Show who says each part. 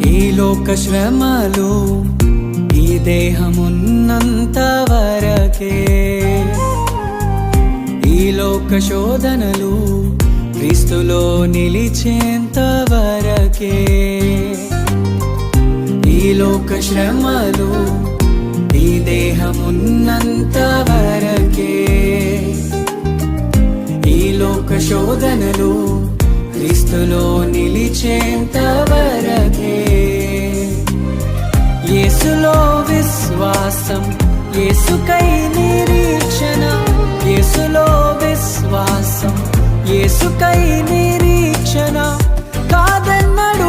Speaker 1: ఈ లోక శ్రమలు ఈ దేహమున్నంత వరకే, ఈ లోక శోధనలు క్రీస్తులో నిలిచేంత వరకే. ఈ లోక శ్రమలు ఈ దేహమున్నంత వరకే, ఈ లోక శోధనలు క్రీస్తులో నిలిచేంత వరకే. యేసులో విశ్వాసం, యేసుకై నిరీక్షణ, యేసులో విశ్వాసం, యేసుకై నిరీక్షణ. కాదన్నడు